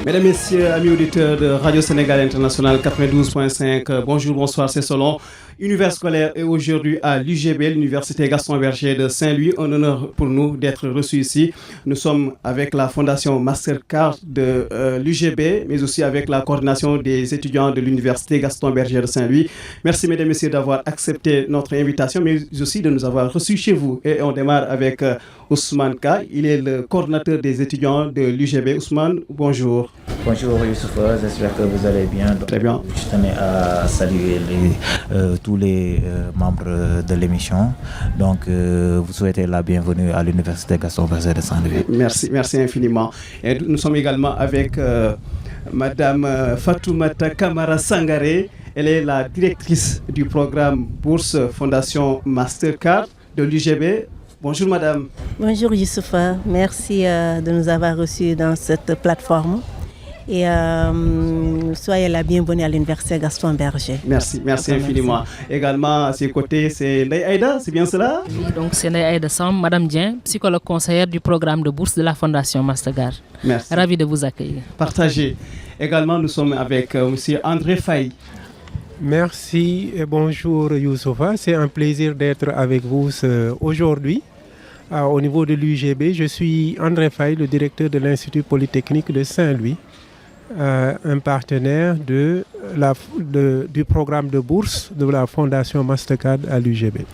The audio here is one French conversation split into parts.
Mesdames, Messieurs, amis auditeurs de Radio Sénégal International 92.5, bonjour, bonsoir, c'est Solon. Univers scolaire est aujourd'hui à l'UGB, l'Université Gaston Berger de Saint-Louis. Un honneur pour nous d'être reçus ici. Nous sommes avec la Fondation Mastercard de l'UGB, mais aussi avec la coordination des étudiants de l'Université Gaston Berger de Saint-Louis. Merci, mesdames et messieurs, d'avoir accepté notre invitation, mais aussi de nous avoir reçus chez vous. Et on démarre avec Ousmane Ka. Il est le coordinateur des étudiants de l'UGB. Ousmane, bonjour. Bonjour Youssoufa, j'espère que vous allez bien. Donc, très bien. Je tenais à saluer tous les membres de l'émission. Donc, vous souhaitez la bienvenue à l'Université Gaston Berger de Saint-Louis. Merci infiniment. Et nous sommes également avec Madame Fatoumata Kamara Sangaré. Elle est la directrice du programme Bourse Fondation Mastercard de l'UGB. Bonjour Madame. Bonjour Youssoufa, merci de nous avoir reçus dans cette plateforme. Et soyez la bienvenue à l'Université Gaston Berger. Merci infiniment. Également à ses côtés, c'est Ndeye Aïda, c'est bien cela? Oui, donc c'est Ndeye Aïda Sam, Madame Dien, psychologue conseillère du programme de bourse de la Fondation Mastercard. Merci. Ravi de vous accueillir. Partagez. Également, nous sommes avec M. André Faye. Merci et bonjour Youssoufa, c'est un plaisir d'être avec vous aujourd'hui. Au niveau de l'UGB, je suis André Faye, le directeur de l'Institut Polytechnique de Saint-Louis, un partenaire du programme de bourse de la Fondation Mastercard à l'UGB.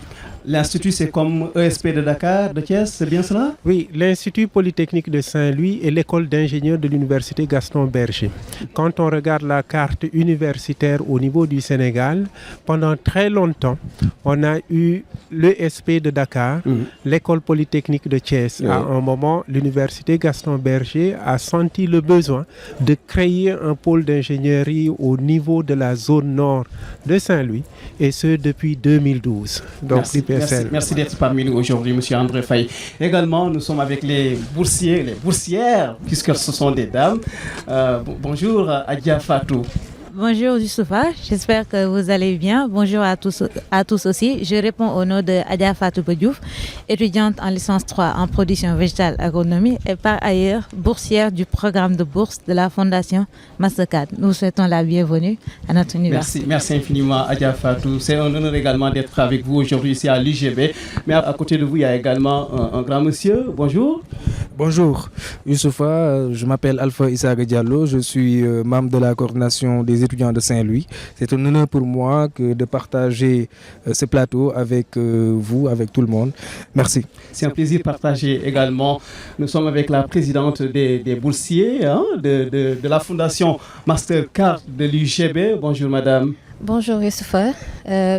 L'Institut, c'est comme ESP de Dakar, de Thiès, c'est bien cela? Oui, l'Institut Polytechnique de Saint-Louis est l'école d'ingénieurs de l'Université Gaston Berger. Quand on regarde la carte universitaire au niveau du Sénégal, pendant très longtemps, on a eu l'ESP de Dakar, l'école Polytechnique de Thiès. À un moment, l'Université Gaston Berger a senti le besoin de créer un pôle d'ingénierie au niveau de la zone nord de Saint-Louis, et ce depuis 2012. Donc, Merci d'être parmi nous aujourd'hui, M. André Faye. Également, nous sommes avec les boursiers, les boursières, puisque ce sont des dames. Bonjour, Adia Fatou. Bonjour Youssoufa, j'espère que vous allez bien. Bonjour à tous aussi. Je réponds au nom de Adia Fatou Diouf, étudiante en licence 3 en production végétale agronomie et par ailleurs boursière du programme de bourse de la Fondation Mastercard. Nous souhaitons la bienvenue à notre université. Merci infiniment Adia Fatou. C'est un honneur également d'être avec vous aujourd'hui ici à l'UGB. Mais à côté de vous, il y a également un grand monsieur. Bonjour. Bonjour Youssoufa, je m'appelle Alpha Issa Diallo, je suis membre de la coordination des étudiants de Saint-Louis. C'est un honneur pour moi de partager ce plateau avec vous, avec tout le monde. Merci. C'est un plaisir partagé également. Nous sommes avec la présidente des boursiers de la Fondation Mastercard de l'UGB. Bonjour madame. Bonjour Youssoufa,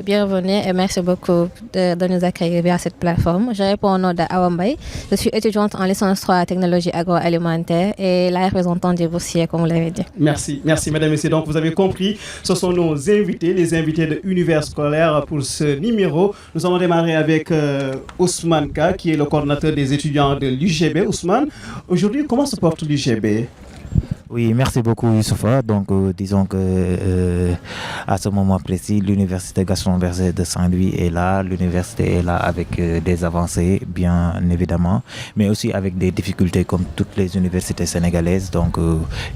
bienvenue et merci beaucoup de nous accueillir via cette plateforme. Je réponds au nom d'Awa Mbaye. Je suis étudiante en licence 3 technologie agroalimentaire et la représentante des boursiers, comme vous l'avez dit. Merci mesdames et messieurs. Donc vous avez compris, ce sont nos invités, les invités de Univers scolaire pour ce numéro. Nous allons démarrer avec Ousmane Ka, qui est le coordinateur des étudiants de l'UGB. Ousmane, aujourd'hui, comment se porte l'UGB? Oui, merci beaucoup Youssoufa. Donc, disons que à ce moment précis, l'Université Gaston Berger de Saint-Louis est là. L'université est là avec des avancées, bien évidemment, mais aussi avec des difficultés comme toutes les universités sénégalaises, donc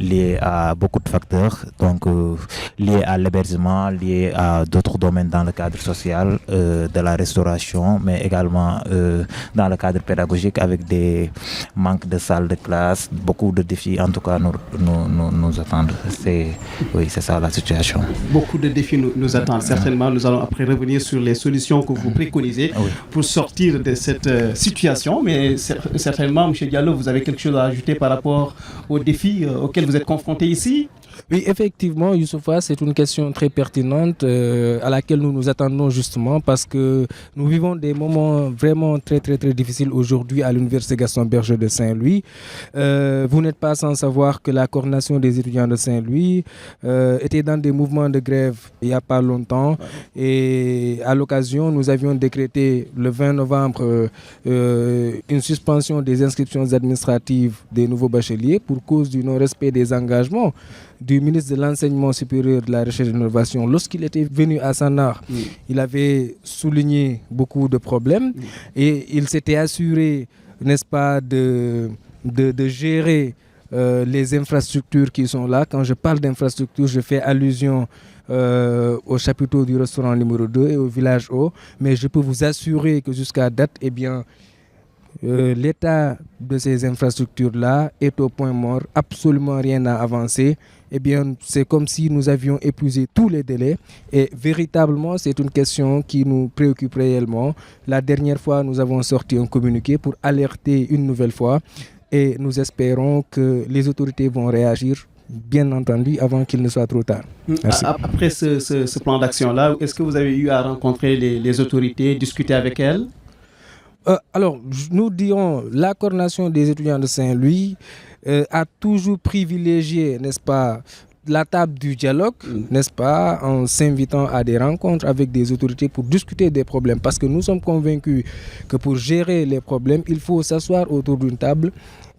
liées à beaucoup de facteurs, donc liées à l'hébergement, liées à d'autres domaines dans le cadre social, de la restauration, mais également dans le cadre pédagogique avec des manques de salles de classe, beaucoup de défis en tout cas nous attendent. C'est ça la situation. Beaucoup de défis nous attendent. Certainement, nous allons après revenir sur les solutions que vous préconisez pour sortir de cette situation. Mais certainement, M. Diallo, vous avez quelque chose à ajouter par rapport aux défis auxquels vous êtes confrontés ici? Oui, effectivement, Youssoufa, c'est une question très pertinente à laquelle nous nous attendons justement parce que nous vivons des moments vraiment très difficiles aujourd'hui à l'Université Gaston Berger de Saint-Louis. Vous n'êtes pas sans savoir que la coordination des étudiants de Saint-Louis était dans des mouvements de grève il n'y a pas longtemps et à l'occasion, nous avions décrété le 20 novembre une suspension des inscriptions administratives des nouveaux bacheliers pour cause du non-respect des engagements du ministre de l'Enseignement supérieur, de la Recherche et de l'Innovation. Lorsqu'il était venu à Sanar, il avait souligné beaucoup de problèmes et il s'était assuré, n'est-ce pas, de gérer les infrastructures qui sont là. Quand je parle d'infrastructures, je fais allusion au chapiteau du restaurant numéro 2 et au village haut. Mais je peux vous assurer que jusqu'à date, l'état de ces infrastructures-là est au point mort, absolument rien n'a avancé. C'est comme si nous avions épuisé tous les délais et véritablement, c'est une question qui nous préoccupe réellement. La dernière fois, nous avons sorti un communiqué pour alerter une nouvelle fois et nous espérons que les autorités vont réagir, bien entendu, avant qu'il ne soit trop tard. Merci. Après ce plan d'action-là, est-ce que vous avez eu à rencontrer les autorités, discuter avec elles? Alors, nous dirons, la coordination des étudiants de Saint-Louis a toujours privilégié, n'est-ce pas, la table du dialogue, n'est-ce pas, en s'invitant à des rencontres avec des autorités pour discuter des problèmes. Parce que nous sommes convaincus que pour gérer les problèmes, il faut s'asseoir autour d'une table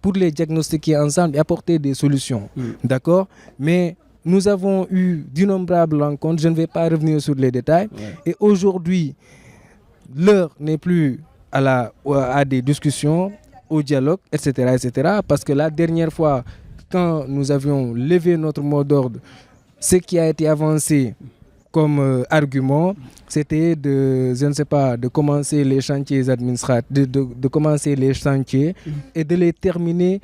pour les diagnostiquer ensemble et apporter des solutions. D'accord? Mais nous avons eu d'innombrables rencontres, je ne vais pas revenir sur les détails. Et aujourd'hui, l'heure n'est plus à des discussions, au dialogue, etc., parce que la dernière fois, quand nous avions levé notre mot d'ordre, ce qui a été avancé comme argument, c'était de commencer les chantiers administratifs, de commencer les chantiers et de les terminer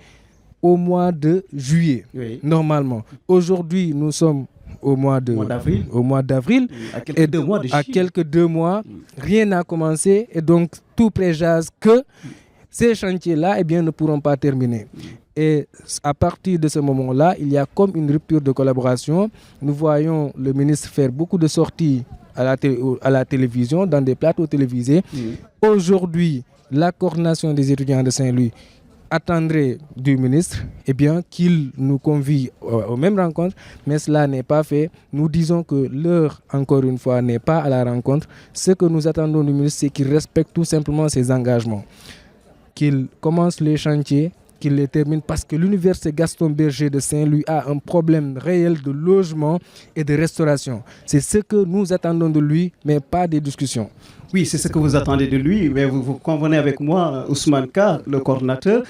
au mois de juillet, normalement. Aujourd'hui, nous sommes au mois d'avril, à quelques 2 mois, rien n'a commencé et donc tout préjase que ces chantiers-là ne pourront pas terminer. Et à partir de ce moment-là, il y a comme une rupture de collaboration. Nous voyons le ministre faire beaucoup de sorties à la télévision, dans des plateaux télévisés. Aujourd'hui, la coordination des étudiants de Saint-Louis attendrait du ministre qu'il nous convie aux mêmes rencontres, mais cela n'est pas fait. Nous disons que l'heure, encore une fois, n'est pas à la rencontre. Ce que nous attendons du ministre, c'est qu'il respecte tout simplement ses engagements, qu'il commence les chantiers, qu'il les termine, parce que l'université Gaston Berger de Saint-Louis a un problème réel de logement et de restauration. C'est ce que nous attendons de lui, mais pas des discussions. Oui, c'est ce que vous attendez de lui, mais vous convenez avec moi, Ousmane Ka, le coordinateur,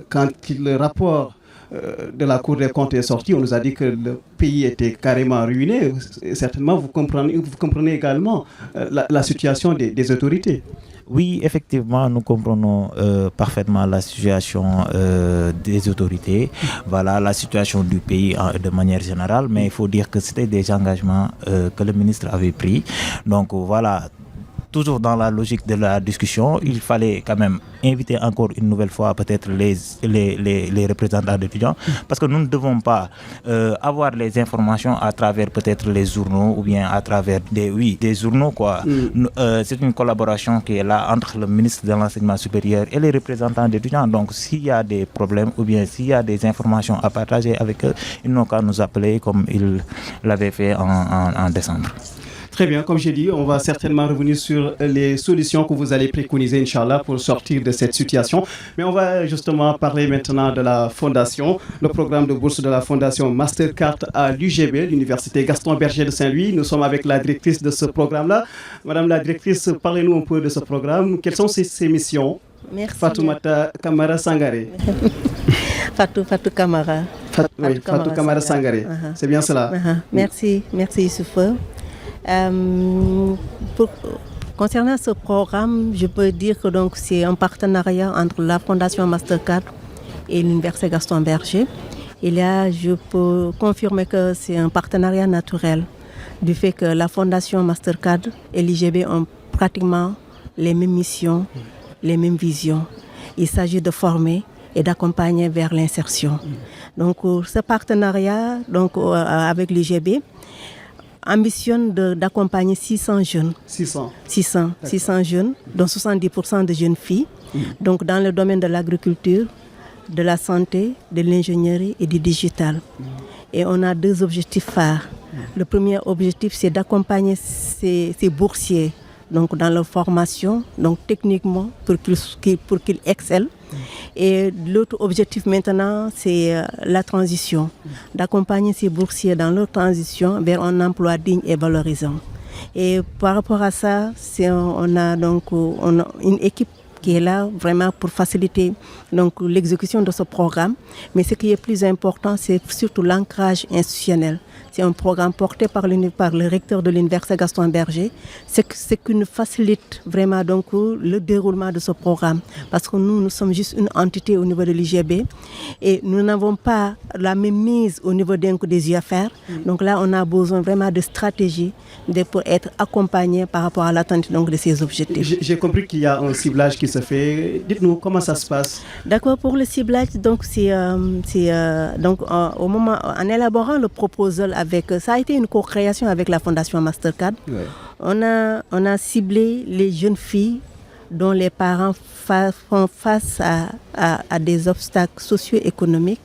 quand le rapport de la Cour des comptes est sorti, on nous a dit que le pays était carrément ruiné. Certainement, vous comprenez également la situation des autorités. Oui, effectivement, nous comprenons parfaitement la situation des autorités, voilà, la situation du pays de manière générale, mais il faut dire que c'était des engagements que le ministre avait pris. Donc voilà, toujours dans la logique de la discussion, il fallait quand même inviter encore une nouvelle fois peut-être les représentants d'étudiants, parce que nous ne devons pas avoir les informations à travers peut-être les journaux ou bien à travers des journaux, quoi. C'est une collaboration qui est là entre le ministre de l'Enseignement supérieur et les représentants d'étudiants. Donc s'il y a des problèmes ou bien s'il y a des informations à partager avec eux, ils n'ont qu'à nous appeler comme ils l'avaient fait en décembre. Très bien, comme j'ai dit, on va certainement revenir sur les solutions que vous allez préconiser, Inch'Allah, pour sortir de cette situation. Mais on va justement parler maintenant de la fondation, le programme de bourse de la fondation Mastercard à l'UGB, l'université Gaston Berger de Saint-Louis. Nous sommes avec la directrice de ce programme-là. Madame la directrice, parlez-nous un peu de ce programme. Quelles sont ses missions? Merci. Fatoumata Kamara Sangaré. Fatou Kamara. Fatou Kamara Sangaré. C'est bien cela. Merci Youssoufa. Concernant ce programme, je peux dire que donc, c'est un partenariat entre la Fondation Mastercard et l'Université Gaston Berger. Je peux confirmer que c'est un partenariat naturel, du fait que la Fondation Mastercard et l'IGB ont pratiquement les mêmes missions, les mêmes visions. Il s'agit de former et d'accompagner vers l'insertion. Donc ce partenariat avec l'IGB ambitionne d'accompagner 600 jeunes. 600 jeunes, dont 70% de jeunes filles, donc dans le domaine de l'agriculture, de la santé, de l'ingénierie et du digital. Et on a 2 objectifs phares. Le premier objectif, c'est d'accompagner ces boursiers donc dans leur formation, donc techniquement pour qu'ils excellent. Et l'autre objectif maintenant, c'est la transition, d'accompagner ces boursiers dans leur transition vers un emploi digne et valorisant. Et par rapport à ça, on a une équipe qui est là vraiment pour faciliter donc, l'exécution de ce programme. Mais ce qui est plus important, c'est surtout l'ancrage institutionnel. C'est un programme porté par le recteur de l'Université Gaston Berger. C'est qui nous facilite vraiment donc, le déroulement de ce programme. Parce que nous sommes juste une entité au niveau de l'UGB et nous n'avons pas la même mise au niveau des UFR. Donc là, on a besoin vraiment de stratégie pour être accompagné par rapport à l'atteinte donc, de ces objectifs. J'ai compris qu'il y a un ciblage qui se fait. Dites-nous comment ça se passe. D'accord, pour le ciblage, donc, donc, au moment, en élaborant le proposal, ça a été une co-création avec la Fondation Mastercard. Ouais. On a ciblé les jeunes filles dont les parents font face à des obstacles socio-économiques,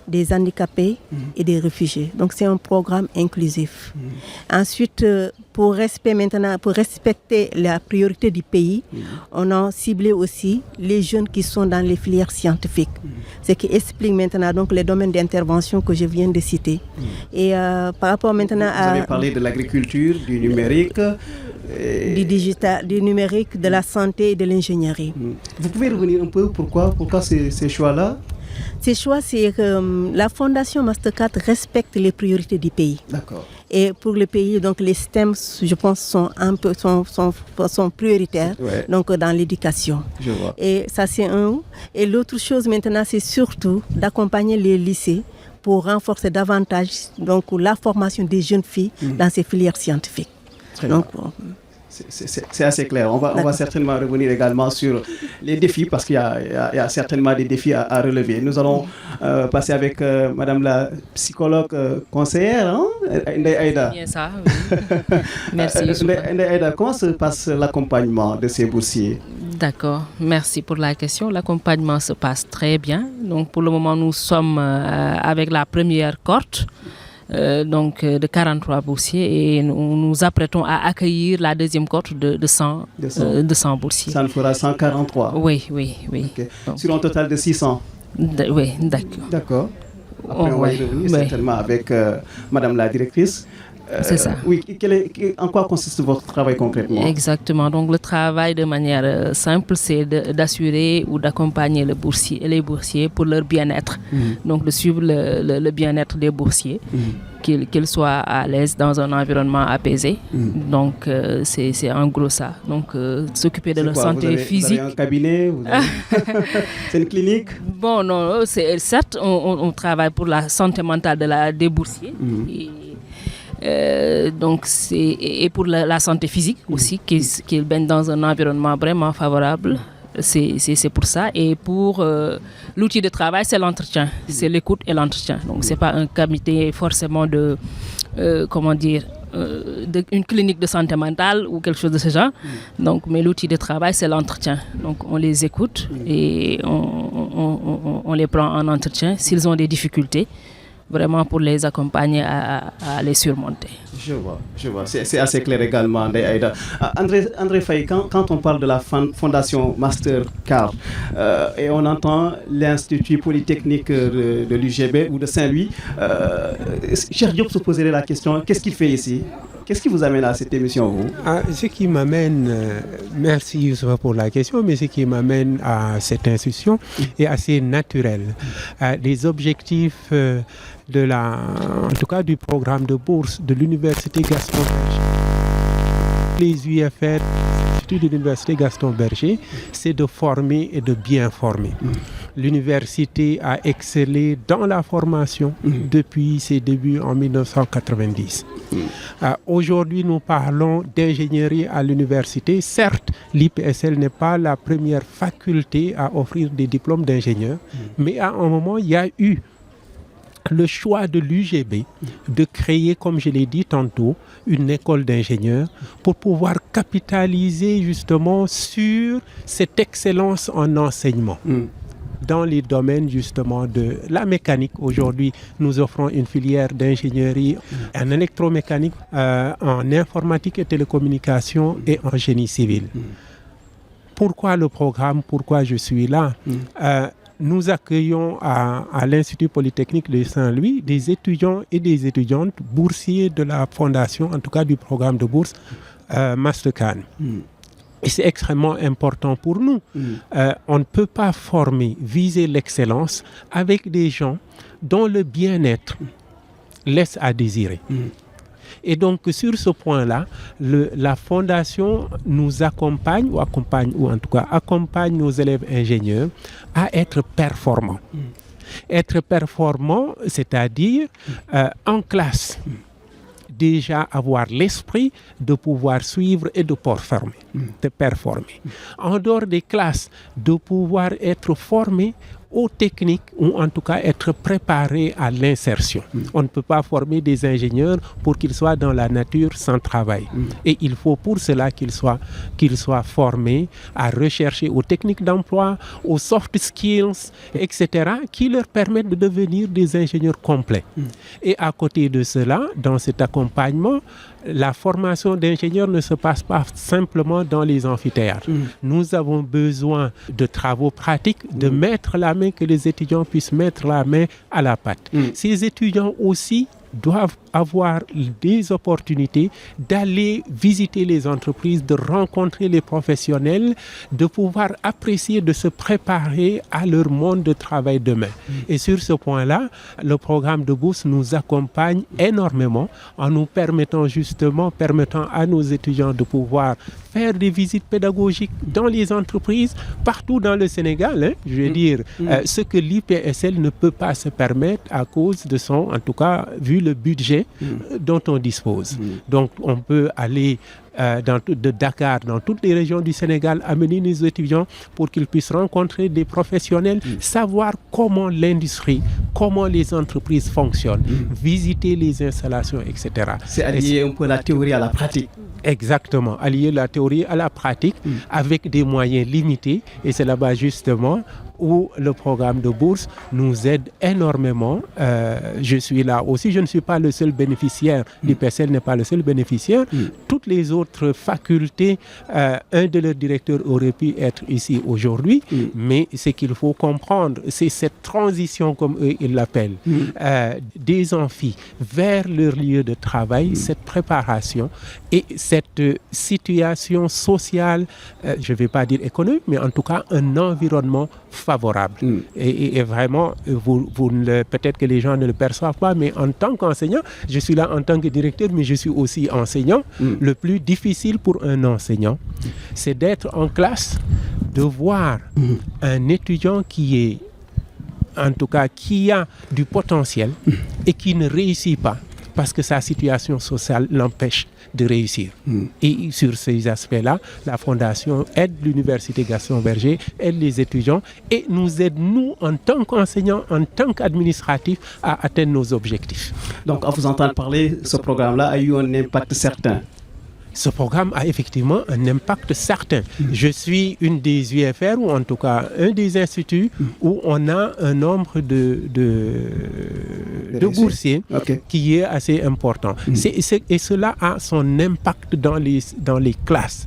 des handicapés et des réfugiés. Donc c'est un programme inclusif. Ensuite, pour respecter la priorité du pays, on a ciblé aussi les jeunes qui sont dans les filières scientifiques. Ce qui explique maintenant donc les domaines d'intervention que je viens de citer. Et par rapport maintenant Vous avez parlé de l'agriculture, du numérique. Du digital, du numérique, de la santé et de l'ingénierie. Vous pouvez revenir un peu pourquoi ces choix-là? Ces choix, c'est que la Fondation Mastercard respecte les priorités du pays. D'accord. Et pour le pays, donc les STEM, je pense, sont prioritaires donc, dans l'éducation. Je vois. Et ça, c'est un. Et l'autre chose maintenant, c'est surtout d'accompagner les lycées pour renforcer davantage donc, la formation des jeunes filles dans ces filières scientifiques. Très bien. C'est assez clair. On va certainement revenir également sur les défis parce qu'il y a certainement des défis à relever. Nous allons passer avec Madame la psychologue conseillère, Ndeye Aïda. Bien ça, oui. Merci. Ndeye Aïda, comment se passe l'accompagnement de ces boursiers? D'accord, merci pour la question. L'accompagnement se passe très bien. Donc pour le moment, nous sommes avec la première cohorte. De 43 boursiers et nous nous apprêtons à accueillir la deuxième cohorte de 100 boursiers. Ça nous fera 143. Oui. Okay. Donc, sur un total de 600. Oui, d'accord. D'accord. Après, on va y revenir certainement avec Madame la directrice. C'est ça. Oui, en quoi consiste votre travail concrètement? Exactement. Donc le travail de manière simple, c'est d'assurer ou d'accompagner les boursiers pour leur bien-être. Donc de suivre le bien-être des boursiers, qu'ils soient à l'aise dans un environnement apaisé. Donc c'est en gros ça. Donc s'occuper de leur santé physique. Vous avez un cabinet? C'est une clinique? Bon, non, certes, on travaille pour la santé mentale des boursiers. Donc et pour la santé physique aussi, qu'ils baignent dans un environnement vraiment favorable. C'est pour ça. Et pour l'outil de travail, c'est l'entretien, c'est l'écoute et l'entretien. Donc c'est pas un comité forcément une clinique de santé mentale ou quelque chose de ce genre. Donc, mais l'outil de travail, c'est l'entretien. Donc on les écoute et on les prend en entretien s'ils ont des difficultés, vraiment pour les accompagner à les surmonter. Je vois. C'est assez clair également, Ndeye Aïda. André Faye, quand on parle de la Fondation Mastercard et on entend l'Institut Polytechnique de l'UGB ou de Saint-Louis, Cheikh Diop se poserait la question, qu'est-ce qu'il fait ici? Qu'est-ce qui vous amène à cette émission, vous? Ce qui m'amène, merci Youssoufa pour la question, mais ce qui m'amène à cette institution est assez naturel. Les objectifs en tout cas du programme de bourse de l'Université Gaston Berger, les UFR de l'Université Gaston Berger, c'est de former et de bien former. L'université a excellé dans la formation depuis ses débuts en 1990. Aujourd'hui, nous parlons d'ingénierie à l'université. Certes, l'IPSL n'est pas la première faculté à offrir des diplômes d'ingénieur, mais à un moment, il y a eu le choix de l'UGB de créer, comme je l'ai dit tantôt, une école d'ingénieurs pour pouvoir capitaliser justement sur cette excellence en enseignement. Dans les domaines justement de la mécanique. Aujourd'hui, nous offrons une filière d'ingénierie en électromécanique, en informatique et télécommunications et en génie civil. Pourquoi le programme? Pourquoi je suis là? Nous accueillons à l'Institut Polytechnique de Saint-Louis des étudiants et des étudiantes boursiers de la fondation, en tout cas du programme de bourse Mastercard. Et c'est extrêmement important pour nous. On ne peut pas viser l'excellence avec des gens dont le bien-être laisse à désirer. Et donc, sur ce point-là, la Fondation nous accompagne ou en tout cas accompagne nos élèves ingénieurs à être performants. Être performant, c'est-à-dire en classe, déjà avoir l'esprit de pouvoir suivre et de performer. En dehors des classes, de pouvoir être formé aux techniques ou en tout cas être préparé à l'insertion. On ne peut pas former des ingénieurs pour qu'ils soient dans la nature sans travail. Et il faut pour cela qu'ils soient formés à rechercher aux techniques d'emploi, aux soft skills, etc., qui leur permettent de devenir des ingénieurs complets. Et à côté de cela, dans cet accompagnement, la formation d'ingénieurs ne se passe pas simplement dans les amphithéâtres. Nous avons besoin de travaux pratiques, de mettre la main, que les étudiants puissent mettre la main à la pâte. Ces étudiants aussi doivent avoir des opportunités d'aller visiter les entreprises, de rencontrer les professionnels, de pouvoir apprécier, de se préparer à leur monde de travail demain. Et sur ce point-là, le programme de bourse nous accompagne énormément en nous permettant à nos étudiants de pouvoir faire des visites pédagogiques dans les entreprises, partout dans le Sénégal. Je veux dire, ce que l'IPSL ne peut pas se permettre à cause de en tout cas, vu le budget dont on dispose. Donc, on peut aller de Dakar, dans toutes les régions du Sénégal, amener nos étudiants pour qu'ils puissent rencontrer des professionnels, savoir comment l'industrie, comment les entreprises fonctionnent, visiter les installations, etc. C'est allier un peu la théorie à la pratique. Exactement, allier la théorie à la pratique avec des moyens limités. Et c'est là-bas justement où le programme de bourse nous aide énormément. Je suis là aussi, je ne suis pas le seul bénéficiaire, l'IPSL n'est pas le seul bénéficiaire. Toutes les autres facultés, un de leurs directeurs aurait pu être ici aujourd'hui, mais ce qu'il faut comprendre, c'est cette transition, comme eux ils l'appellent, des amphis vers leur lieu de travail, cette préparation et cette situation sociale, je ne vais pas dire économique, mais en tout cas un environnement favorable. Et vraiment, peut-être que les gens ne le perçoivent pas, mais en tant qu'enseignant, je suis là en tant que directeur, mais je suis aussi enseignant. Le plus difficile pour un enseignant, c'est d'être en classe, de voir un étudiant qui a du potentiel et qui ne réussit pas parce que sa situation sociale l'empêche de réussir. Et sur ces aspects-là, la Fondation aide l'Université Gaston Berger, aide les étudiants et nous aide, nous, en tant qu'enseignants, en tant qu'administratifs, à atteindre nos objectifs. Donc, à vous entendre parler, ce programme-là a eu un impact certain. Ce programme a effectivement un impact certain. Je suis une des UFR, ou en tout cas un des instituts où on a un nombre de boursiers qui est assez important. Et cela a son impact dans les classes.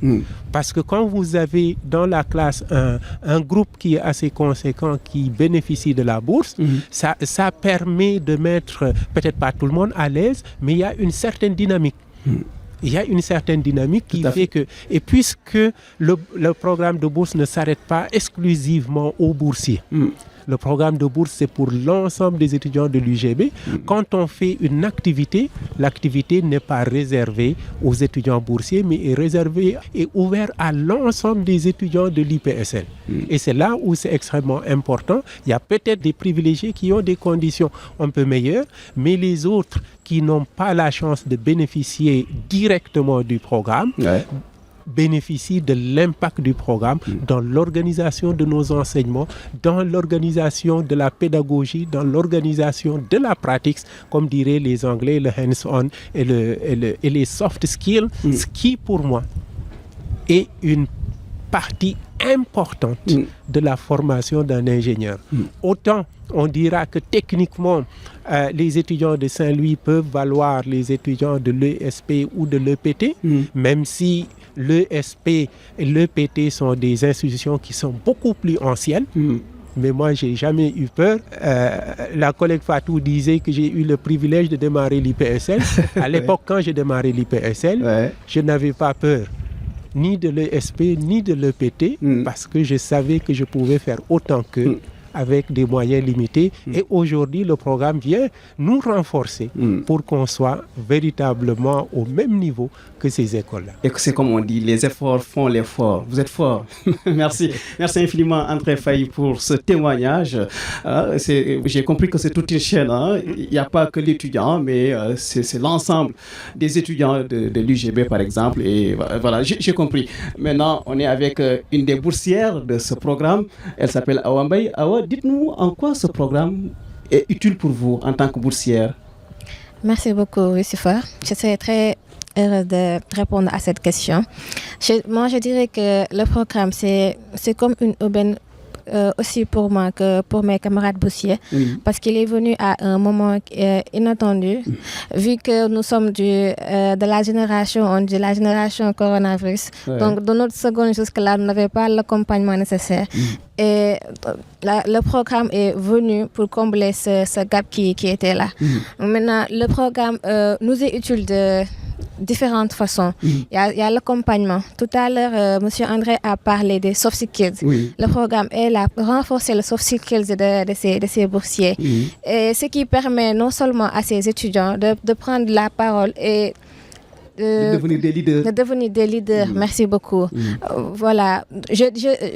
Parce que quand vous avez dans la classe un groupe qui est assez conséquent, qui bénéficie de la bourse, ça permet de mettre, peut-être pas tout le monde à l'aise, mais il y a une certaine dynamique. Il y a une certaine dynamique qui fait que, et puisque le programme de bourse ne s'arrête pas exclusivement aux boursiers, le programme de bourse, c'est pour l'ensemble des étudiants de l'UGB. Quand on fait une activité, l'activité n'est pas réservée aux étudiants boursiers, mais est réservée et ouverte à l'ensemble des étudiants de l'IPSL. Et c'est là où c'est extrêmement important. Il y a peut-être des privilégiés qui ont des conditions un peu meilleures, mais les autres qui n'ont pas la chance de bénéficier directement du programme, bénéficient de l'impact du programme dans l'organisation de nos enseignements, dans l'organisation de la pédagogie, dans l'organisation de la pratique, comme diraient les Anglais, le hands-on et les soft skills, ce qui pour moi est une partie importante de la formation d'un ingénieur. Autant on dira que techniquement, les étudiants de Saint-Louis peuvent valoir les étudiants de l'ESP ou de l'EPT, même si l'ESP et l'EPT sont des institutions qui sont beaucoup plus anciennes. Mais moi, je n'ai jamais eu peur. La collègue Fatou disait que j'ai eu le privilège de démarrer l'IPSL. À l'époque, quand j'ai démarré l'IPSL, je n'avais pas peur ni de l'ESP, ni de l'EPT, parce que je savais que je pouvais faire autant qu'eux. Avec des moyens limités. Et aujourd'hui, le programme vient nous renforcer pour qu'on soit véritablement au même niveau que ces écoles-là. Et c'est comme on dit, les efforts font l'effort. Vous êtes fort. Merci. Merci infiniment, André Faye, pour ce témoignage. J'ai compris que c'est toute une chaîne. Il n'y a pas que l'étudiant, mais c'est l'ensemble des étudiants de l'UGB, par exemple. Et voilà, j'ai compris. Maintenant, on est avec une des boursières de ce programme. Elle s'appelle Awa Mbaye. Awa, dites-nous en quoi ce programme est utile pour vous en tant que boursière. Merci beaucoup, Youssoufa. Je serais très heureuse de répondre à cette question. Moi, je dirais que le programme, c'est comme une aubaine aussi pour moi que pour mes camarades boursiers, parce qu'il est venu à un moment inattendu, vu que nous sommes de la génération coronavirus. Donc, de notre seconde jusque-là, nous n'avions pas l'accompagnement nécessaire. Et le programme est venu pour combler ce gap qui était là. Maintenant, le programme nous est utile de différentes façons. Il y a l'accompagnement. Tout à l'heure, M. André a parlé des soft skills. Le programme est là pour renforcer les soft skills de ces boursiers. Et ce qui permet non seulement à ces étudiants de prendre la parole et de devenir des leaders. Merci beaucoup. Voilà.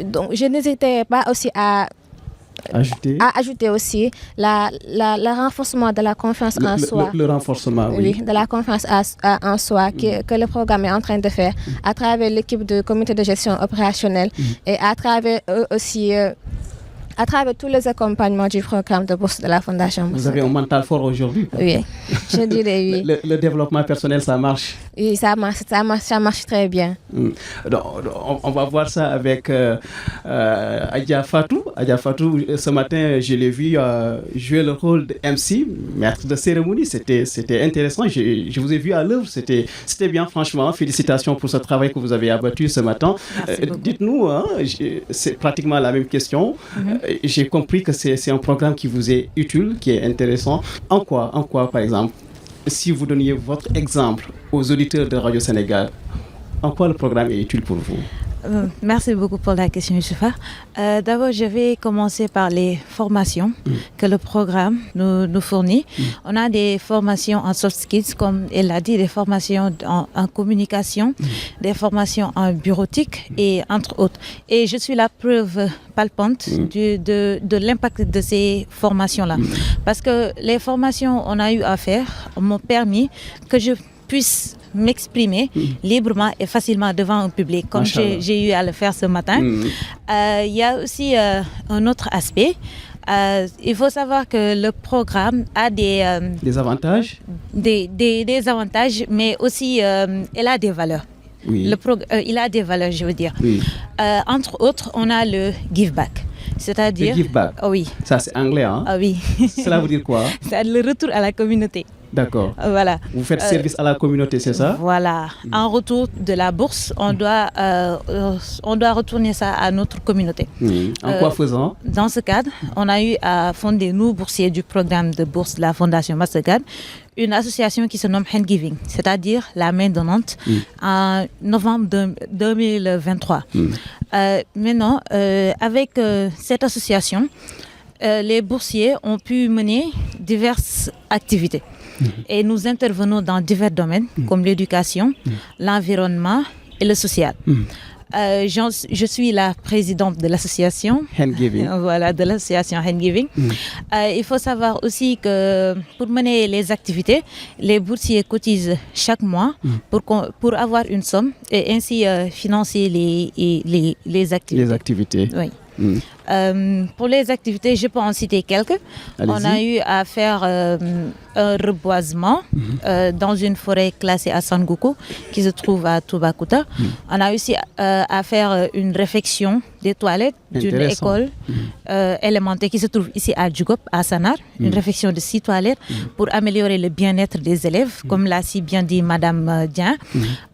Donc, je n'hésitais pas aussi à ajouter aussi le renforcement de la confiance en soi. Le renforcement, oui. De la confiance en soi que le programme est en train de faire à travers l'équipe de comité de gestion opérationnelle et à travers aussi à travers tous les accompagnements du programme de bourse de la Fondation. Vous avez un mental fort aujourd'hui. Oui, je dirais oui. Le développement personnel, ça marche. Oui, ça marche très bien. Donc, on va voir ça avec Adja Fatou. Adja Fatou, ce matin, je l'ai vu jouer le rôle de MC, maître de cérémonie. C'était intéressant. Je vous ai vu à l'œuvre. C'était bien, franchement. Félicitations pour ce travail que vous avez abattu ce matin. Dites-nous, c'est pratiquement la même question. J'ai compris que c'est un programme qui vous est utile, qui est intéressant. En quoi, par exemple, si vous donniez votre exemple aux auditeurs de Radio Sénégal, en quoi le programme est utile pour vous? Merci beaucoup pour la question, Youssoufa. D'abord, je vais commencer par les formations que le programme nous fournit. On a des formations en soft skills, comme elle l'a dit, des formations en communication, des formations en bureautique et entre autres. Et je suis la preuve palpante de l'impact de ces formations-là. Parce que les formations qu'on a eu à faire m'ont permis que je puisse m'exprimer librement et facilement devant un public, comme j'ai eu à le faire ce matin. Il y a aussi un autre aspect. Il faut savoir que le programme a des avantages, des avantages, mais aussi il a des valeurs. Il a des valeurs, je veux dire. Entre autres, on a le give back. C'est-à-dire... Le give back. Oui. Ça, c'est anglais, hein? Oui. Cela veut dire quoi? C'est le retour à la communauté. D'accord. Voilà. Vous faites service à la communauté, c'est ça? Voilà. En retour de la bourse, on doit retourner ça à notre communauté. En quoi faisant? Dans ce cadre, on a eu à fonder, nous, boursiers du programme de bourse de la Fondation Mastercard, une association qui se nomme Handgiving, c'est-à-dire la main donnante, en novembre 2023. Maintenant, avec cette association, les boursiers ont pu mener diverses activités. Et nous intervenons dans divers domaines, comme l'éducation, l'environnement et le social. Je suis la présidente de l'association Handgiving. Voilà, de l'association Handgiving. Il faut savoir aussi que pour mener les activités, les boursiers cotisent chaque mois pour avoir une somme et ainsi financer les activités. Les activités. Oui. Pour les activités, je peux en citer quelques. Allez-y. On a eu à faire un reboisement dans une forêt classée à Sangoku qui se trouve à Toubacouta. On a aussi à faire une réfection des toilettes d'une école élémentaire qui se trouve ici à Djougop, à Sanar. Une réfection de 6 toilettes pour améliorer le bien-être des élèves, comme l'a si bien dit Madame Dian.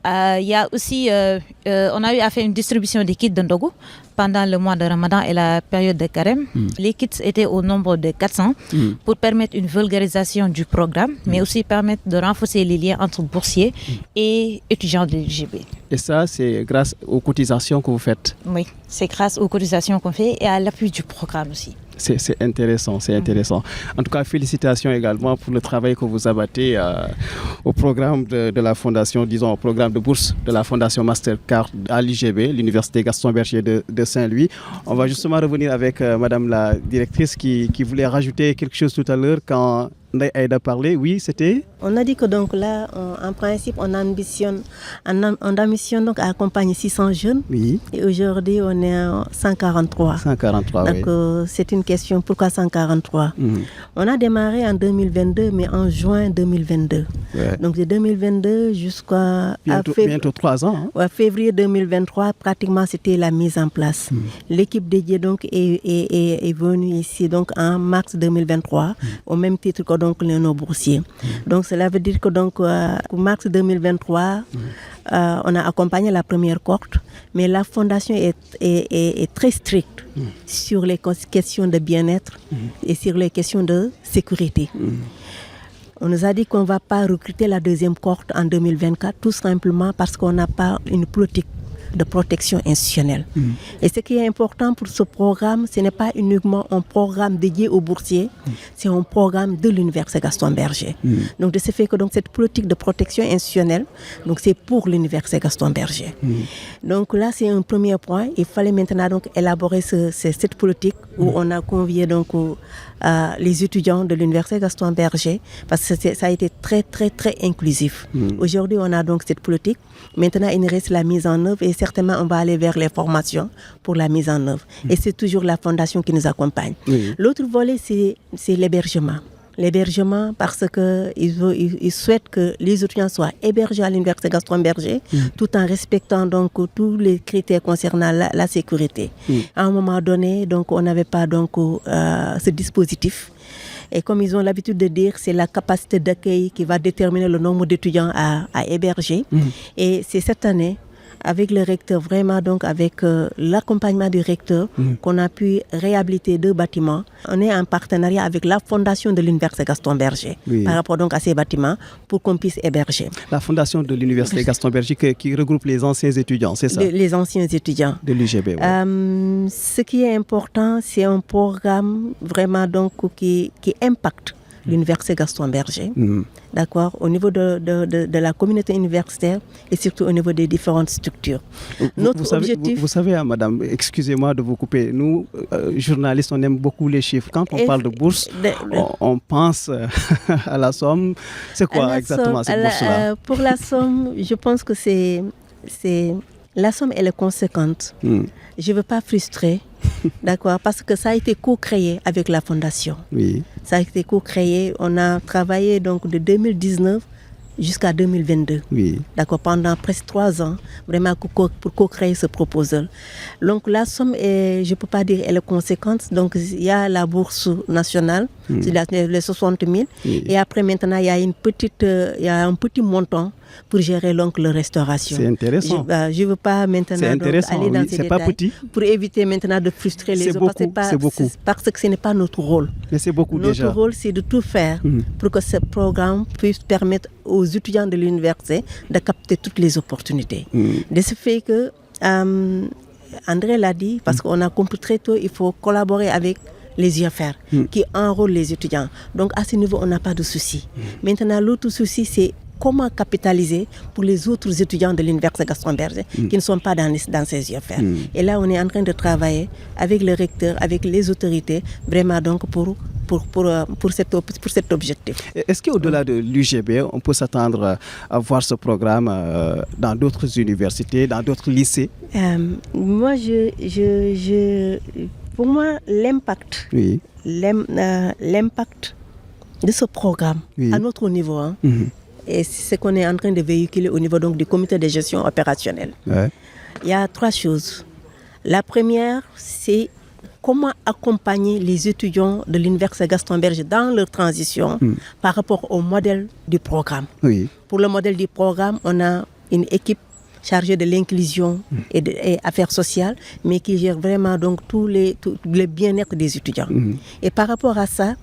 Il y a aussi, on a eu à faire une distribution des kits de Ndogo pendant le mois de Ramadan et la période de carême. Les kits étaient au nombre de 400 pour permettre une vulgarisation du programme, mais aussi permettre de renforcer les liens entre boursiers et étudiants de l'UGB. Et ça, c'est grâce aux cotisations que vous faites? Oui, c'est grâce aux cotisations qu'on fait et à l'appui du programme aussi. C'est intéressant, c'est intéressant. En tout cas, félicitations également pour le travail que vous abattez au programme de la fondation, disons au programme de bourse de la fondation Mastercard à l'UGB, l'Université Gaston Berger de Saint-Louis. On va justement revenir avec Madame la directrice qui voulait rajouter quelque chose tout à l'heure quand Aïda parlait. Oui, c'était... On a dit que donc là, en principe, on ambitionne donc à accompagner 600 jeunes. Oui. Et aujourd'hui, on est à 143. 143, donc, c'est une question, pourquoi 143 On a démarré en 2022, mais en juin 2022. Ouais. Donc, de 2022 jusqu'à... Bientôt 3 ans. Hein? Février 2023, pratiquement, c'était la mise en place. L'équipe dédiée donc est venue ici donc en mars 2023, au même titre que donc nos boursiers. Donc cela veut dire que donc en mars 2023, on a accompagné la première cohorte, mais la fondation est très stricte sur les questions de bien-être et sur les questions de sécurité. On nous a dit qu'on ne va pas recruter la deuxième cohorte en 2024, tout simplement parce qu'on n'a pas une politique de protection institutionnelle. Et ce qui est important pour ce programme, ce n'est pas uniquement un programme dédié aux boursiers, c'est un programme de l'Université Gaston Berger. Donc de ce fait que donc, cette politique de protection institutionnelle, donc c'est pour l'Université Gaston Berger. Donc là, c'est un premier point. Il fallait maintenant donc élaborer cette politique où on a convié donc les étudiants de l'Université Gaston Berger, parce que ça a été très, très, très inclusif. Aujourd'hui, on a donc cette politique. Maintenant, il nous reste la mise en œuvre et certainement, on va aller vers les formations pour la mise en œuvre. Et c'est toujours la fondation qui nous accompagne. L'autre volet, c'est l'hébergement. L'hébergement parce qu'ils souhaitent que les étudiants soient hébergés à l'Université Gaston Berger tout en respectant donc tous les critères concernant la sécurité. À un moment donné, donc, on n'avait pas donc, ce dispositif. Et comme ils ont l'habitude de dire, c'est la capacité d'accueil qui va déterminer le nombre d'étudiants à héberger. Et c'est cette année, avec le recteur, vraiment donc avec l'accompagnement du recteur, qu'on a pu réhabiliter 2 bâtiments. On est en partenariat avec la fondation de l'Université Gaston Berger par rapport donc à ces bâtiments pour qu'on puisse héberger. La fondation de l'Université Gaston Berger qui regroupe les anciens étudiants, c'est ça? Les anciens étudiants. De l'UGB, ce qui est important, c'est un programme vraiment donc qui impacte l'Université Gaston Berger, d'accord, au niveau de la communauté universitaire et surtout au niveau des différentes structures. Vous savez, madame, excusez-moi de vous couper, nous, journalistes, on aime beaucoup les chiffres. Quand on parle de bourse, on pense à la somme. C'est quoi exactement cette bourse-là? Pour la somme, je pense que la somme, elle est conséquente. Je ne veux pas frustrer, d'accord, parce que ça a été co-créé avec la fondation. Oui. Ça a été co-créé. On a travaillé donc de 2019 jusqu'à 2022. Oui. D'accord, pendant presque 3 ans, vraiment pour co-créer ce proposal. Donc la somme est, je ne peux pas dire, elle est conséquente. Donc il y a la bourse nationale, c'est les 60 000. Et après maintenant, il y a un petit montant pour gérer donc la restauration. C'est intéressant. Je ne veux pas maintenant aller dans ces détails pas petit. Pour éviter maintenant de frustrer les autres. C'est beaucoup. Parce que ce n'est pas notre rôle. Mais c'est beaucoup déjà. Notre rôle, c'est de tout faire pour que ce programme puisse permettre aux étudiants de l'université de capter toutes les opportunités. De ce fait que, André l'a dit, parce qu'on a compris très tôt, il faut collaborer avec les UFR qui enrôlent les étudiants. Donc à ce niveau, on n'a pas de souci. Maintenant, l'autre souci, c'est comment capitaliser pour les autres étudiants de l'Université Gaston Berger qui ne sont pas dans ces UFR. Et là, on est en train de travailler avec le recteur, avec les autorités, vraiment donc pour cet objectif. Est-ce qu'au-delà de l'UGB, on peut s'attendre à voir ce programme dans d'autres universités, dans d'autres lycées? Moi, pour moi, l'impact de ce programme à notre niveau, et c'est ce qu'on est en train de véhiculer au niveau donc, du comité de gestion opérationnelle. Il y a 3 choses. La première, c'est comment accompagner les étudiants de l'Université Gaston Berger dans leur transition par rapport au modèle du programme. Pour le modèle du programme, on a une équipe chargé de l'inclusion et affaires sociales, mais qui gère vraiment donc tout le bien-être des étudiants. Et par rapport à ça,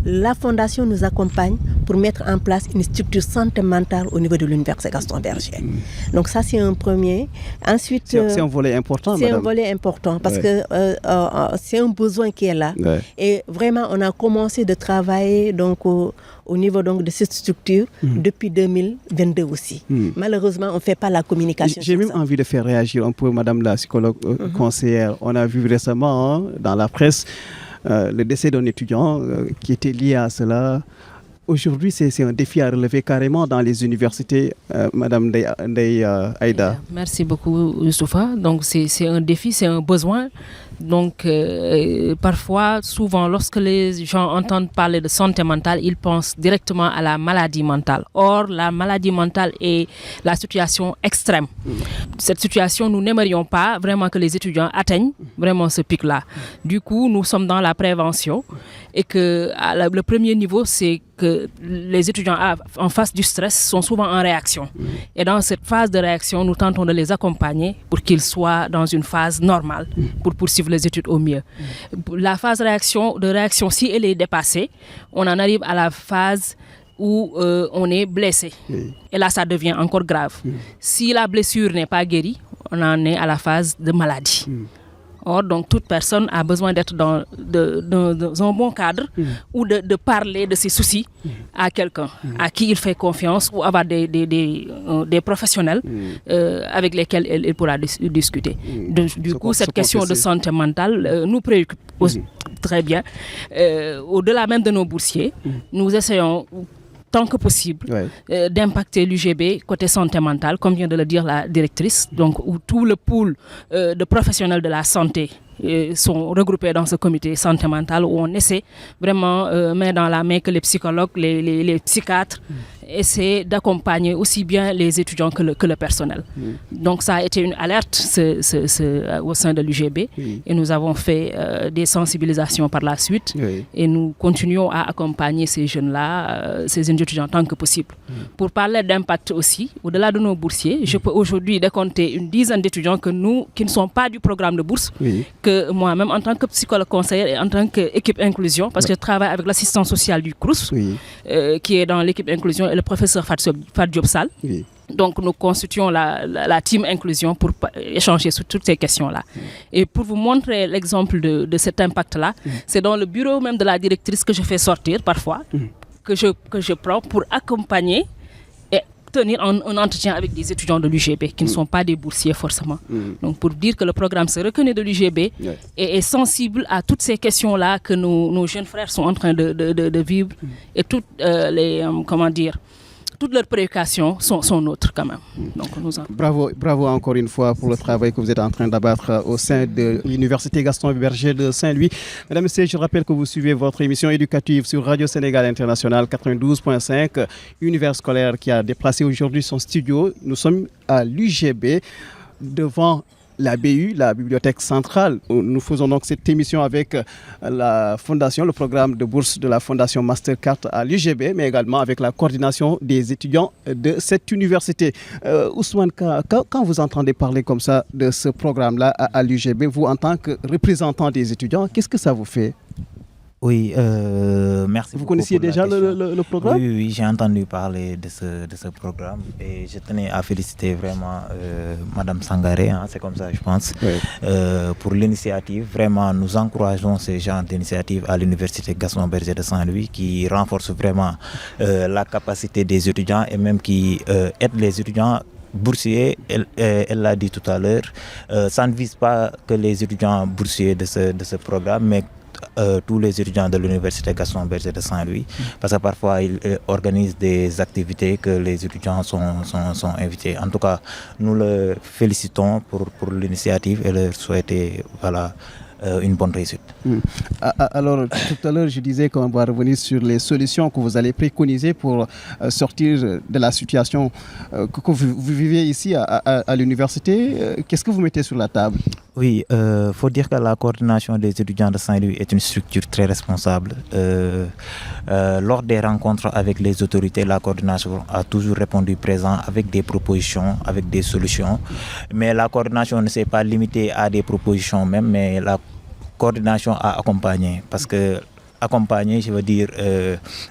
la Fondation nous accompagne pour mettre en place une structure santé mentale au niveau de l'Université Gaston Berger. Donc ça, c'est un premier. Ensuite, c'est un volet important, c'est un volet important parce que c'est un besoin qui est là. Et vraiment, on a commencé de travailler donc, au niveau donc, de cette structure depuis 2022 aussi. Malheureusement, on ne fait pas la communication. J'ai même envie de faire réagir un peu Madame la psychologue conseillère. On a vu récemment dans la presse le décès d'un étudiant qui était lié à cela. Aujourd'hui, c'est un défi à relever carrément dans les universités, Madame Ndeye Aïda. Merci beaucoup, Youssoufa. Donc, c'est un défi, c'est un besoin. Donc, parfois, souvent, lorsque les gens entendent parler de santé mentale, ils pensent directement à la maladie mentale. Or, la maladie mentale est la situation extrême. Cette situation, nous n'aimerions pas vraiment que les étudiants atteignent vraiment ce pic-là. Du coup, nous sommes dans la prévention et que le premier niveau, c'est que les étudiants en face du stress sont souvent en réaction. Et dans cette phase de réaction, nous tentons de les accompagner pour qu'ils soient dans une phase normale pour poursuivre les études au mieux. La phase de réaction, si elle est dépassée, on en arrive à la phase où on est blessé. Et là, ça devient encore grave. Si la blessure n'est pas guérie, on en est à la phase de maladie. Or, donc, toute personne a besoin d'être dans un bon cadre ou de parler de ses soucis à quelqu'un à qui il fait confiance ou avoir des professionnels avec lesquels il pourra discuter. Du coup, cette question de santé mentale nous préoccupe très bien. Au-delà même de nos boursiers, nous essayons tant que possible d'impacter l'UGB côté santé mentale, comme vient de le dire la directrice, donc où tout le pool de professionnels de la santé sont regroupés dans ce comité santé mentale où on essaie vraiment main dans la main que les psychologues, les psychiatres essaient d'accompagner aussi bien les étudiants que le personnel. Donc ça a été une alerte au sein de l'UGB et nous avons fait des sensibilisations par la suite et nous continuons à accompagner ces jeunes-là, ces jeunes étudiants tant que possible. Pour parler d'impact aussi, au-delà de nos boursiers, je peux aujourd'hui décompter une dizaine d'étudiants qui ne sont pas du programme de bourse, que moi-même en tant que psychologue conseillère et en tant qu'équipe inclusion, parce que je travaille avec l'assistant social du CRUS, qui est dans l'équipe inclusion, et le professeur Fat Diop Sall. Donc nous constituons la team inclusion pour échanger sur toutes ces questions-là. Et pour vous montrer l'exemple de cet impact-là, c'est dans le bureau même de la directrice que je fais sortir parfois, que je prends pour accompagner et tenir un entretien avec des étudiants de l'UGB qui ne sont pas des boursiers forcément. Donc pour dire que le programme se reconnaît de l'UGB et est sensible à toutes ces questions-là que nos jeunes frères sont en train de vivre et toutes toutes leurs préoccupations sont nôtres quand même. Donc, Bravo encore une fois pour le travail que vous êtes en train d'abattre au sein de l'Université Gaston Berger de Saint-Louis. Mesdames et messieurs, je rappelle que vous suivez votre émission éducative sur Radio Sénégal International 92.5, Univers scolaire qui a déplacé aujourd'hui son studio. Nous sommes à l'UGB devant la BU, la Bibliothèque centrale. Nous faisons donc cette émission avec la fondation, le programme de bourse de la fondation Mastercard à l'UGB, mais également avec la coordination des étudiants de cette université. Ousmane, quand vous entendez parler comme ça de ce programme-là à l'UGB, vous en tant que représentant des étudiants, qu'est-ce que ça vous fait ? Oui, merci. Vous connaissiez déjà le programme ? Oui, j'ai entendu parler de ce programme et je tenais à féliciter vraiment Madame Sangaré, c'est comme ça je pense, pour l'initiative. Vraiment, nous encourageons ce genre d'initiative à l'Université Gaston Berger de Saint-Louis qui renforce vraiment la capacité des étudiants et même qui aide les étudiants boursiers, elle l'a dit tout à l'heure. Ça ne vise pas que les étudiants boursiers de ce programme, mais tous les étudiants de l'Université Gaston Berger de Saint-Louis, parce que parfois ils organisent des activités que les étudiants sont invités. En tout cas, nous le félicitons pour l'initiative et leur souhaiter une bonne réussite. Alors, tout à l'heure, je disais qu'on va revenir sur les solutions que vous allez préconiser pour sortir de la situation que vous vivez ici à l'université. Qu'est-ce que vous mettez sur la table ? Oui, faut dire que la coordination des étudiants de Saint-Louis est une structure très responsable. Lors des rencontres avec les autorités, la coordination a toujours répondu présent avec des propositions, avec des solutions. Mais la coordination ne s'est pas limitée à des propositions même, mais la coordination a accompagné. Parce que accompagné, je veux dire,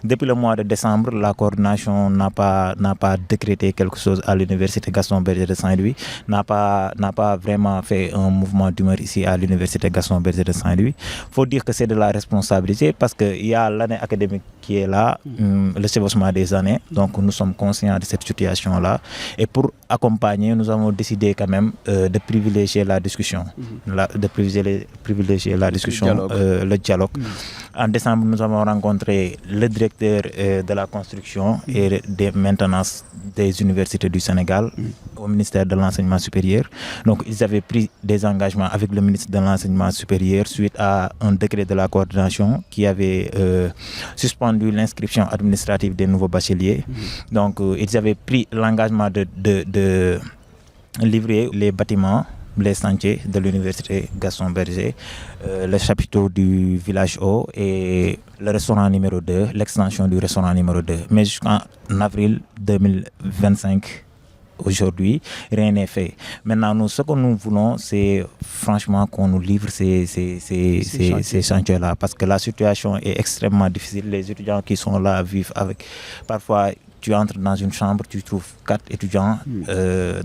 depuis le mois de décembre, la coordination n'a pas décrété quelque chose à l'université Gaston Berger de Saint-Louis, n'a pas vraiment fait un mouvement d'humeur ici à l'université Gaston Berger de Saint-Louis. Il faut dire que c'est de la responsabilité parce qu'il y a l'année académique qui est là, le chevauchement des années, donc nous sommes conscients de cette situation-là. Et pour accompagner, nous avons décidé quand même de privilégier la discussion, de privilégier la discussion, le dialogue. En décembre, nous avons rencontré le directeur de la construction et des maintenances des universités du Sénégal au ministère de l'Enseignement supérieur. Donc, ils avaient pris des engagements avec le ministre de l'Enseignement supérieur suite à un décret de la coordination qui avait suspendu l'inscription administrative des nouveaux bacheliers. Donc, ils avaient pris l'engagement de livrer les bâtiments, les chantiers de l'université Gaston Berger, le chapiteau du village haut et le restaurant numéro 2, l'extension du restaurant numéro 2. Mais jusqu'en avril 2025, aujourd'hui, rien n'est fait. Maintenant, nous, ce que nous voulons, c'est franchement qu'on nous livre ces chantiers-là, parce que la situation est extrêmement difficile. Les étudiants qui sont là vivent avec... Parfois, tu entres dans une chambre, tu trouves 4 étudiants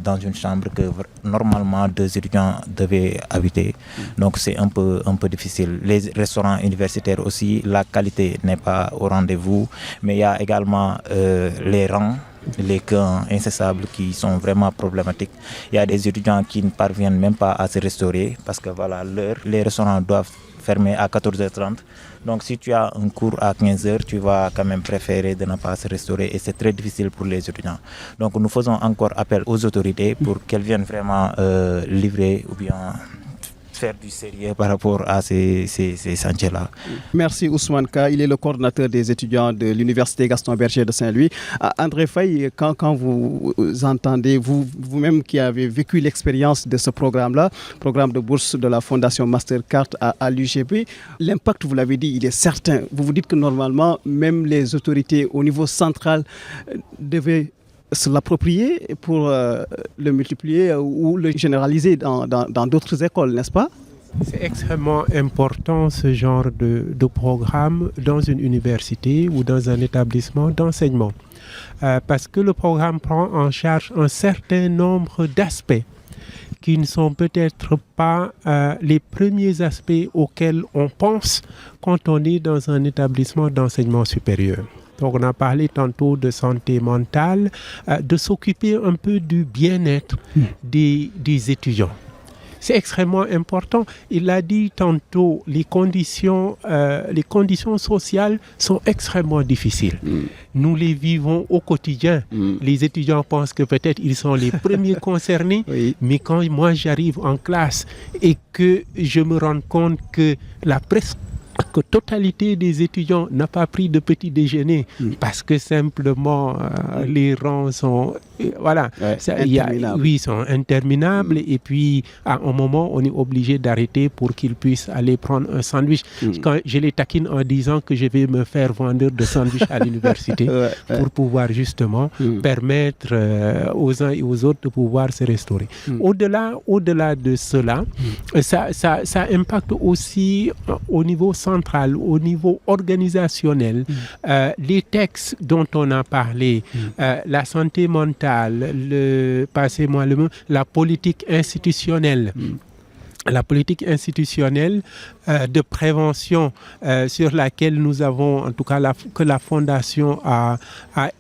dans une chambre que normalement 2 étudiants devaient habiter. Donc c'est un peu difficile. Les restaurants universitaires aussi, la qualité n'est pas au rendez-vous, mais il y a également les rangs, les camps incessables qui sont vraiment problématiques. Il y a des étudiants qui ne parviennent même pas à se restaurer parce que voilà, les restaurants doivent fermer à 14h30. Donc si tu as un cours à 15h, tu vas quand même préférer de ne pas se restaurer et c'est très difficile pour les étudiants. Donc nous faisons encore appel aux autorités pour qu'elles viennent vraiment livrer ou bien faire du sérieux par rapport à ces chantiers-là. Merci Ousmane Ka, il est le coordinateur des étudiants de l'université Gaston Berger de Saint-Louis. André Faye, quand vous entendez, vous-même qui avez vécu l'expérience de ce programme-là, programme de bourse de la Fondation Mastercard à l'UGB, l'impact, vous l'avez dit, il est certain. Vous vous dites que normalement, même les autorités au niveau central devaient se l'approprier pour le multiplier ou le généraliser dans d'autres écoles, n'est-ce pas? C'est extrêmement important ce genre de programme dans une université ou dans un établissement d'enseignement parce que le programme prend en charge un certain nombre d'aspects qui ne sont peut-être pas les premiers aspects auxquels on pense quand on est dans un établissement d'enseignement supérieur. Donc on a parlé tantôt de santé mentale, de s'occuper un peu du bien-être des étudiants. C'est extrêmement important. Il l'a dit tantôt, les conditions sociales sont extrêmement difficiles. Nous les vivons au quotidien. Les étudiants pensent que peut-être ils sont les premiers concernés, mais quand moi j'arrive en classe et que je me rends compte que la totalité des étudiants n'a pas pris de petit déjeuner parce que simplement les rangs sont sont interminables et puis à un moment on est obligé d'arrêter pour qu'ils puissent aller prendre un sandwich. Quand je les taquine en disant que je vais me faire vendeur de sandwich à l'université pour pouvoir justement permettre aux uns et aux autres de pouvoir se restaurer. Au-delà de cela, ça impacte aussi au niveau central, au niveau organisationnel, les textes dont on a parlé, la santé mentale, la politique institutionnelle. La politique institutionnelle de prévention sur laquelle nous avons, en tout cas que la Fondation a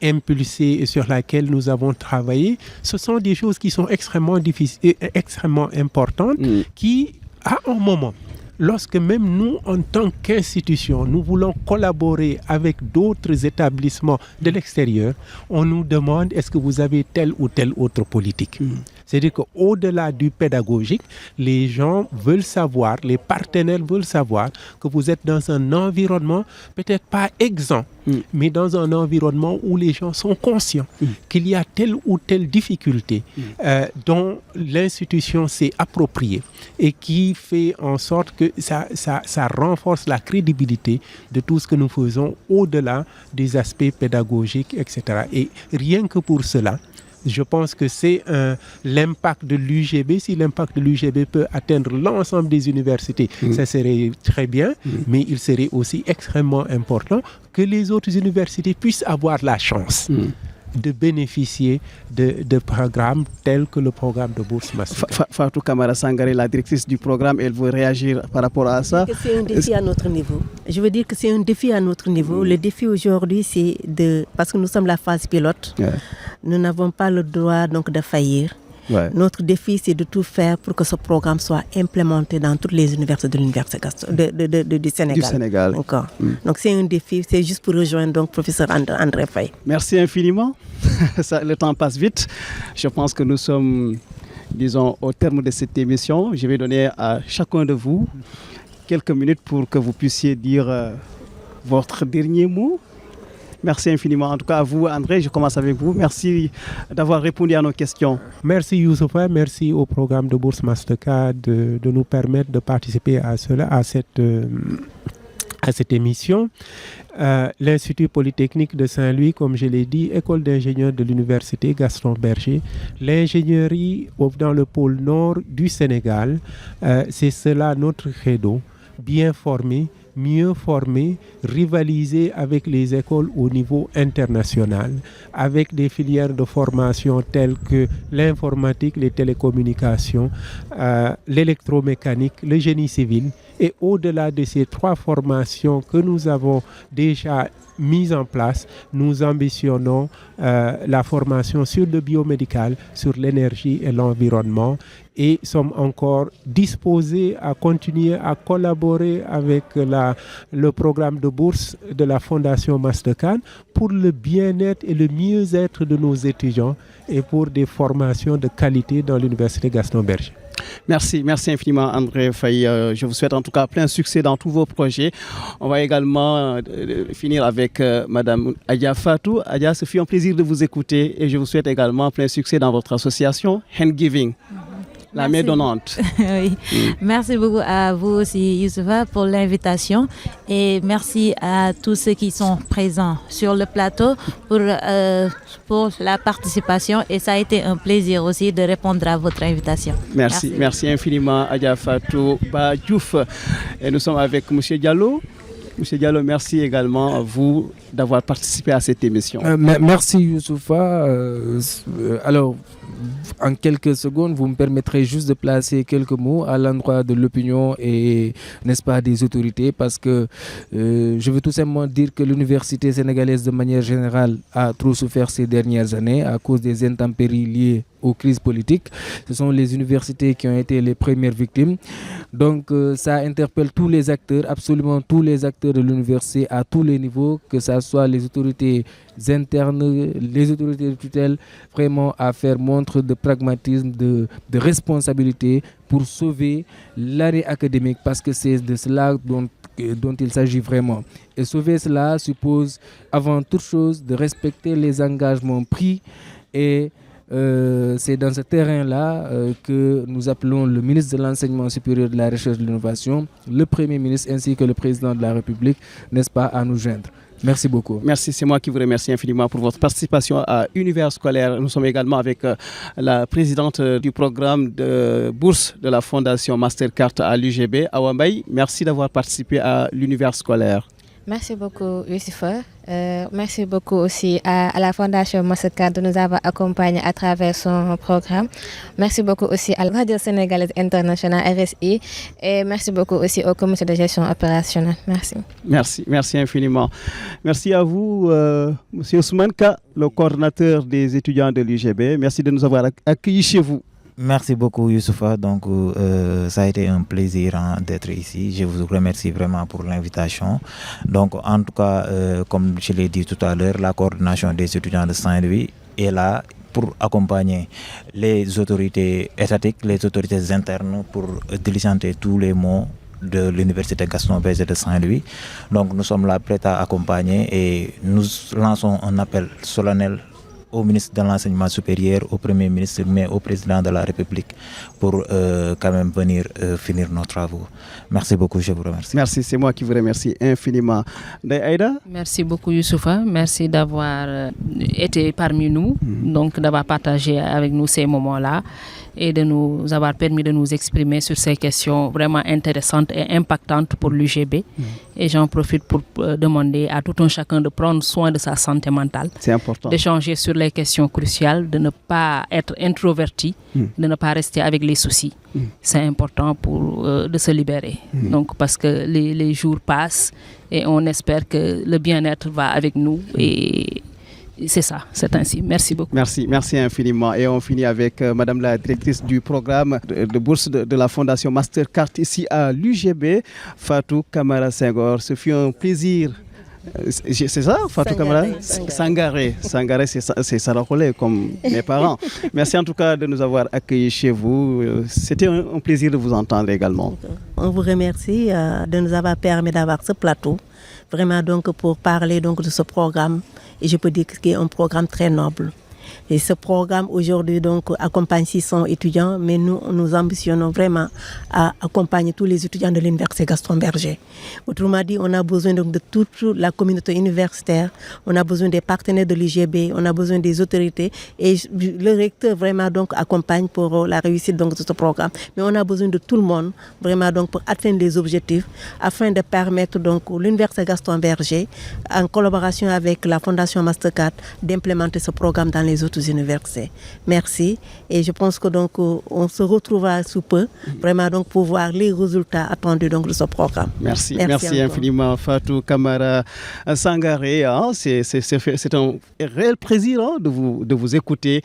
impulsé et sur laquelle nous avons travaillé, ce sont des choses qui sont extrêmement difficiles, extrêmement importantes, qui, à un moment, lorsque même nous, en tant qu'institution, nous voulons collaborer avec d'autres établissements de l'extérieur, on nous demande est-ce que vous avez telle ou telle autre politique. C'est-à-dire qu'au-delà du pédagogique, les gens veulent savoir, les partenaires veulent savoir que vous êtes dans un environnement peut-être pas exempt, mais dans un environnement où les gens sont conscients qu'il y a telle ou telle difficulté dont l'institution s'est appropriée et qui fait en sorte que ça renforce la crédibilité de tout ce que nous faisons au-delà des aspects pédagogiques, etc. Et rien que pour cela, je pense que c'est l'impact de l'UGB. Si l'impact de l'UGB peut atteindre l'ensemble des universités, ça serait très bien, mais il serait aussi extrêmement important que les autres universités puissent avoir la chance de bénéficier de programmes tels que le programme de bourse Mastercard. Fatou Kamara Sangaré, la directrice du programme, elle veut réagir par rapport à ça. C'est un défi à notre niveau. Je veux dire que c'est un défi à notre niveau. Le défi aujourd'hui, c'est parce que nous sommes la phase pilote, nous n'avons pas le droit donc de faillir. Notre défi, c'est de tout faire pour que ce programme soit implémenté dans toutes les universités de l'université du Sénégal. Donc c'est un défi, c'est juste pour rejoindre donc professeur André Faye. Merci infiniment. Le temps passe vite. Je pense que nous sommes, disons, au terme de cette émission. Je vais donner à chacun de vous quelques minutes pour que vous puissiez dire votre dernier mot. Merci infiniment. En tout cas, à vous, André, je commence avec vous. Merci d'avoir répondu à nos questions. Merci Youssoufa, merci au programme de Bourse Mastercard de nous permettre de participer à cette émission. L'Institut Polytechnique de Saint-Louis, comme je l'ai dit, école d'ingénieurs de l'Université Gaston Berger. L'ingénierie dans le pôle nord du Sénégal, c'est cela notre credo, bien formé, mieux formés, rivaliser avec les écoles au niveau international, avec des filières de formation telles que l'informatique, les télécommunications, l'électromécanique, le génie civil. Et au-delà de ces 3 formations que nous avons déjà mises en place, nous ambitionnons la formation sur le biomédical, sur l'énergie et l'environnement, et sommes encore disposés à continuer à collaborer avec le programme de bourse de la Fondation Mastercard pour le bien-être et le mieux-être de nos étudiants et pour des formations de qualité dans l'Université Gaston Berger. Merci infiniment André Faye. Je vous souhaite en tout cas plein succès dans tous vos projets. On va également finir avec Madame Adia Fatou. Adia, ce fut un plaisir de vous écouter et je vous souhaite également plein succès dans votre association Handgiving. La main donnante. Oui. Merci beaucoup à vous aussi, Youssoufa, pour l'invitation. Et merci à tous ceux qui sont présents sur le plateau pour la participation. Et ça a été un plaisir aussi de répondre à votre invitation. Merci infiniment, Adia Fatou Ba Diouf. Et nous sommes avec M. Diallo. Monsieur Diallo, merci également à vous d'avoir participé à cette émission. Merci Youssoufa. Alors, en quelques secondes, vous me permettrez juste de placer quelques mots à l'endroit de l'opinion et, n'est-ce pas, des autorités, parce que je veux tout simplement dire que l'université sénégalaise, de manière générale, a trop souffert ces dernières années à cause des intempéries liées aux crises politiques. Ce sont les universités qui ont été les premières victimes. Donc, ça interpelle tous les acteurs, absolument tous les acteurs de l'université à tous les niveaux, que ce soit les autorités internes, les autorités de tutelle, vraiment à faire montre de pragmatisme, de responsabilité pour sauver l'arrêt académique, parce que c'est de cela dont il s'agit vraiment. Et sauver cela suppose avant toute chose de respecter les engagements pris, et c'est dans ce terrain-là que nous appelons le ministre de l'Enseignement supérieur, de la Recherche et de l'Innovation, le Premier ministre ainsi que le Président de la République, n'est-ce pas, à nous joindre. Merci beaucoup. Merci, c'est moi qui vous remercie infiniment pour votre participation à Univers Scolaire. Nous sommes également avec la présidente du programme de bourse de la Fondation Mastercard à l'UGB, Awa Mbaye. Merci d'avoir participé à l'Univers Scolaire. Merci beaucoup, Youssoufa. Merci beaucoup aussi à la Fondation Mastercard de nous avoir accompagnés à travers son programme. Merci beaucoup aussi à la Radio Sénégalaise Internationale, RSI. Et merci beaucoup aussi au comité de gestion opérationnelle. Merci. Merci infiniment. Merci à vous, M. Ousmane Ka, le coordinateur des étudiants de l'UGB. Merci de nous avoir accueillis chez vous. Merci beaucoup Youssoufa, donc ça a été un plaisir d'être ici. Je vous remercie vraiment pour l'invitation. Donc en tout cas, comme je l'ai dit tout à l'heure, la coordination des étudiants de Saint-Louis est là pour accompagner les autorités étatiques, les autorités internes pour diligenter tous les maux de l'Université Gaston Berger de Saint-Louis. Donc nous sommes là prêts à accompagner et nous lançons un appel solennel au ministre de l'Enseignement supérieur, au Premier ministre, mais au Président de la République pour quand même venir finir nos travaux. Merci beaucoup, je vous remercie. Merci, c'est moi qui vous remercie infiniment. Aïda? Merci beaucoup Youssoufa, merci d'avoir été parmi nous, donc d'avoir partagé avec nous ces moments-là et de nous avoir permis de nous exprimer sur ces questions vraiment intéressantes et impactantes pour l'UGB. Et j'en profite pour demander à tout un chacun de prendre soin de sa santé mentale. C'est important. D'échanger sur les questions cruciales, de ne pas être introverti, de ne pas rester avec les soucis. C'est important pour de se libérer. Donc parce que les jours passent et on espère que le bien-être va avec nous et c'est ça, c'est ainsi. Merci beaucoup. Merci infiniment. Et on finit avec Madame la directrice du programme de bourse de la Fondation Mastercard ici à l'UGB, Fatou Camara Senghor. Ce fut un plaisir. C'est ça, Fatou Camara? Sangaré, c'est Sarakole comme mes parents. Merci en tout cas de nous avoir accueillis chez vous. C'était un plaisir de vous entendre également. On vous remercie de nous avoir permis d'avoir ce plateau, vraiment donc pour parler donc de ce programme. Et je peux dire que c'est un programme très noble. Et ce programme aujourd'hui donc accompagne 600 étudiants, mais nous ambitionnons vraiment à accompagner tous les étudiants de l'Université Gaston Berger. Autrement dit, on a besoin donc de toute la communauté universitaire, on a besoin des partenaires de l'UGB, on a besoin des autorités et le recteur vraiment donc accompagne pour la réussite donc de ce programme. Mais on a besoin de tout le monde vraiment donc pour atteindre les objectifs afin de permettre donc à l'Université Gaston Berger, en collaboration avec la Fondation Mastercard, d'implémenter ce programme dans les autres universités. Merci et je pense que donc on se retrouvera sous peu vraiment donc pour voir les résultats attendus donc de ce programme. Merci infiniment Fatou Camara Sangaré. C'est un réel plaisir de vous écouter.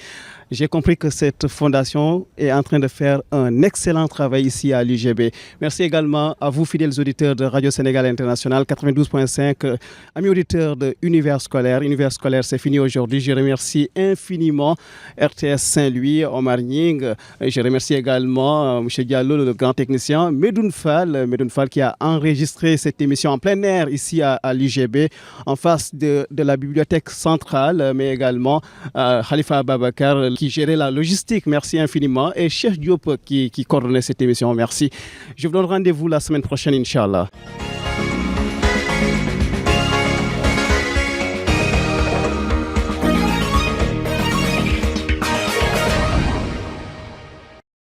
J'ai compris que cette fondation est en train de faire un excellent travail ici à l'UGB. Merci également à vous, fidèles auditeurs de Radio Sénégal International 92.5, amis auditeurs de Univers Scolaire. Univers Scolaire, c'est fini aujourd'hui. Je remercie infiniment RTS Saint-Louis, Omar Nying. Je remercie également M. Diallo, le grand technicien, Medoun Fall qui a enregistré cette émission en plein air ici à l'UGB, en face de la bibliothèque centrale, mais également Khalifa Ababakar, qui gérait la logistique. Merci infiniment. Et Cheikh Diop qui coordonnait cette émission. Merci. Je vous donne rendez-vous la semaine prochaine, Inch'Allah.